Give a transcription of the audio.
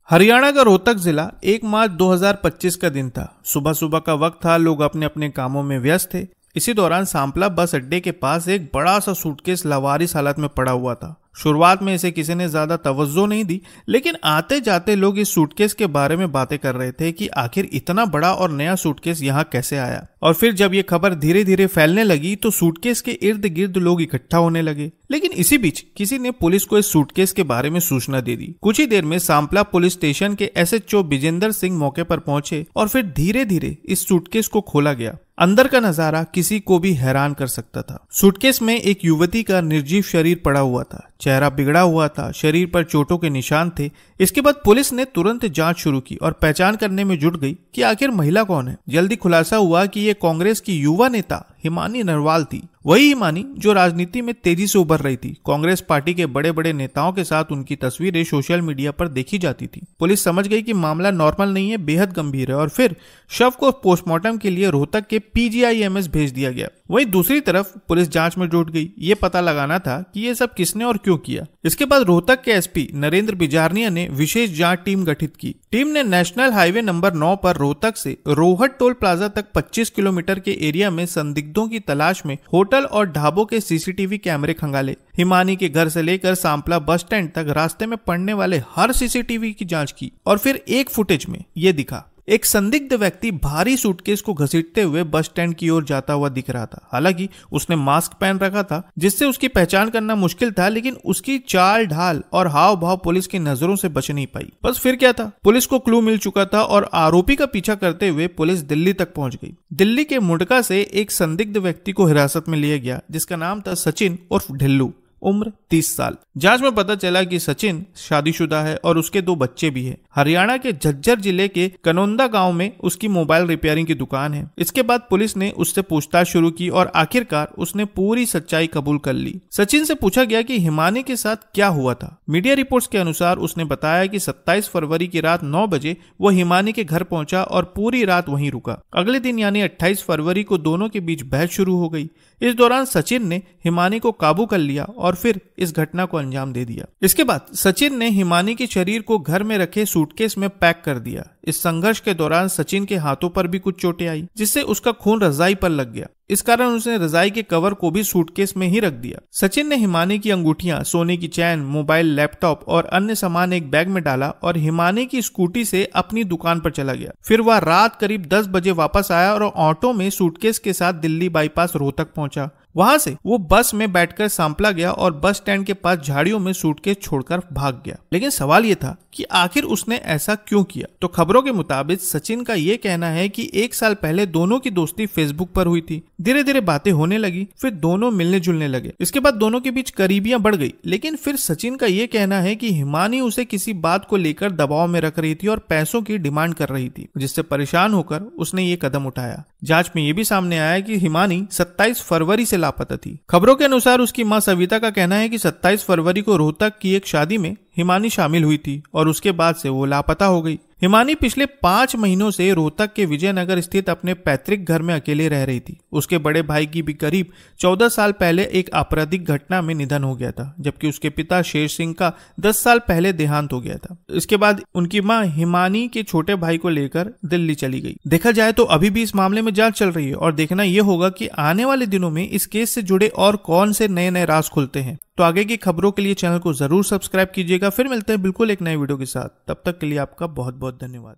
हरियाणा का रोहतक जिला 1 मार्च 2025 का दिन था। सुबह सुबह का वक्त था, लोग अपने अपने कामों में व्यस्त थे। इसी दौरान सांपला बस अड्डे के पास एक बड़ा सा सूटकेस लावारिस हालत में पड़ा हुआ था। शुरुआत में इसे किसी ने ज्यादा तवज्जो नहीं दी, लेकिन आते जाते लोग इस सूटकेस के बारे में बातें कर रहे थे कि आखिर इतना बड़ा और नया सूटकेस यहाँ कैसे आया। और फिर जब ये खबर धीरे धीरे फैलने लगी तो सूटकेस के इर्द गिर्द लोग इकट्ठा होने लगे। लेकिन इसी बीच किसी ने पुलिस को इस सूटकेस के बारे में सूचना दे दी। कुछ ही देर में सांपला पुलिस स्टेशन के SHO विजेंद्र सिंह मौके पर पहुंचे और फिर धीरे धीरे इस सूटकेस को खोला गया। अंदर का नजारा किसी को भी हैरान कर सकता था। सूटकेस में एक युवती का निर्जीव शरीर पड़ा हुआ था, चेहरा बिगड़ा हुआ था, शरीर पर चोटों के निशान थे। इसके बाद पुलिस ने तुरंत जांच शुरू की और पहचान करने में जुट गई कि आखिर महिला कौन है। जल्दी खुलासा हुआ कि ये कांग्रेस की युवा नेता हिमानी नरवाल थी। वही हिमानी जो राजनीति में तेजी से उभर रही थी। कांग्रेस पार्टी के बड़े बड़े नेताओं के साथ उनकी तस्वीरें सोशल मीडिया पर देखी जाती थी। पुलिस समझ गई कि मामला नॉर्मल नहीं है, बेहद गंभीर है, और फिर शव को पोस्टमार्टम के लिए रोहतक के PGIMS भेज दिया गया। वहीं दूसरी तरफ पुलिस जांच में जुट गई। ये पता लगाना था कि ये सब किसने और क्यों किया। इसके बाद रोहतक के SP नरेंद्र बिजारनिया ने विशेष जांच टीम गठित की। टीम ने नेशनल हाईवे नंबर 9 पर रोहतक से रोहट टोल प्लाजा तक 25 किलोमीटर के एरिया में संदिग्धों की तलाश में होटल और ढाबों के CCTV कैमरे खंगाले। हिमानी के घर से लेकर सांपला बस स्टैंड तक रास्ते में पड़ने वाले हर CCTV की जांच की और फिर एक फुटेज में ये दिखा, एक संदिग्ध व्यक्ति भारी सूटकेस को घसीटते हुए बस स्टैंड की ओर जाता हुआ दिख रहा था। हालांकि उसने मास्क पहन रखा था जिससे उसकी पहचान करना मुश्किल था, लेकिन उसकी चाल ढाल और हाव भाव पुलिस की नजरों से बच नहीं पाई। बस फिर क्या था, पुलिस को क्लू मिल चुका था और आरोपी का पीछा करते हुए पुलिस दिल्ली तक पहुंच गई। दिल्ली के मुंडका से एक संदिग्ध व्यक्ति को हिरासत में लिया गया जिसका नाम था सचिन उर्फ ढिल्लू, उम्र 30 साल। जांच में पता चला कि सचिन शादीशुदा है और उसके 2 बच्चे भी हैं। हरियाणा के झज्जर जिले के कनौंदा गांव में उसकी मोबाइल रिपेयरिंग की दुकान है। इसके बाद पुलिस ने उससे पूछताछ शुरू की और आखिरकार उसने पूरी सच्चाई कबूल कर ली। सचिन से पूछा गया कि हिमानी के साथ क्या हुआ था। मीडिया रिपोर्ट्स के अनुसार उसने बताया कि 27 फरवरी की रात 9 बजे वो हिमानी के घर पहुंचा और पूरी रात वहीं रुका। अगले दिन यानी 28 फरवरी को दोनों के बीच बहस शुरू हो गई। इस दौरान सचिन ने हिमानी को काबू कर लिया और फिर इस घटना को अंजाम दे दिया। इसके बाद सचिन ने हिमानी के शरीर को घर में रखे सूटकेस में पैक कर दिया। इस संघर्ष के दौरान सचिन के हाथों पर भी कुछ चोटें आई जिससे उसका खून रजाई पर लग गया। इस कारण उसने रजाई के कवर को भी सूटकेस में ही रख दिया। सचिन ने हिमानी की अंगूठियां, सोने की चैन, मोबाइल, लैपटॉप और अन्य सामान एक बैग में डाला और हिमानी की स्कूटी से अपनी दुकान पर चला गया। फिर वह रात करीब 10 बजे वापस आया और ऑटो में सूटकेस के साथ दिल्ली बाईपास रोहतक पहुंचा। वहां से वो बस में बैठकर सांपला गया और बस स्टैंड के पास झाड़ियों में सूटकेस छोड़कर भाग गया। लेकिन सवाल ये था कि आखिर उसने ऐसा क्यों किया। तो खबरों के मुताबिक सचिन का ये कहना है कि 1 साल पहले दोनों की दोस्ती फेसबुक पर हुई थी। धीरे धीरे बातें होने लगी, फिर दोनों मिलने जुलने लगे। इसके बाद दोनों के बीच करीबियां बढ़ गई। लेकिन फिर सचिन का ये कहना है कि हिमानी उसे किसी बात को लेकर दबाव में रख रही थी और पैसों की डिमांड कर रही थी, जिससे परेशान होकर उसने ये कदम उठाया। जांच में ये भी सामने आया कि हिमानी 27 फरवरी से लापता थी। खबरों के अनुसार उसकी मां सविता का कहना है कि 27 फरवरी को रोहतक की एक शादी में हिमानी शामिल हुई थी और उसके बाद से वो लापता हो गई। हिमानी पिछले 5 महीनों से रोहतक के विजयनगर स्थित अपने पैतृक घर में अकेले रह रही थी। उसके बड़े भाई की भी करीब 14 साल पहले एक आपराधिक घटना में निधन हो गया था, जबकि उसके पिता शेर सिंह का 10 साल पहले देहांत हो गया था। इसके बाद उनकी मां हिमानी के छोटे भाई को लेकर दिल्ली चली गई। देखा जाए तो अभी भी इस मामले में जांच चल रही है और देखना यह होगा कि आने वाले दिनों में इस केस से जुड़े और कौन से नए नए राज खुलते हैं। तो आगे की खबरों के लिए चैनल को जरूर सब्सक्राइब कीजिएगा। फिर मिलते हैं बिल्कुल एक नए वीडियो के साथ। तब तक के लिए आपका बहुत बहुत धन्यवाद।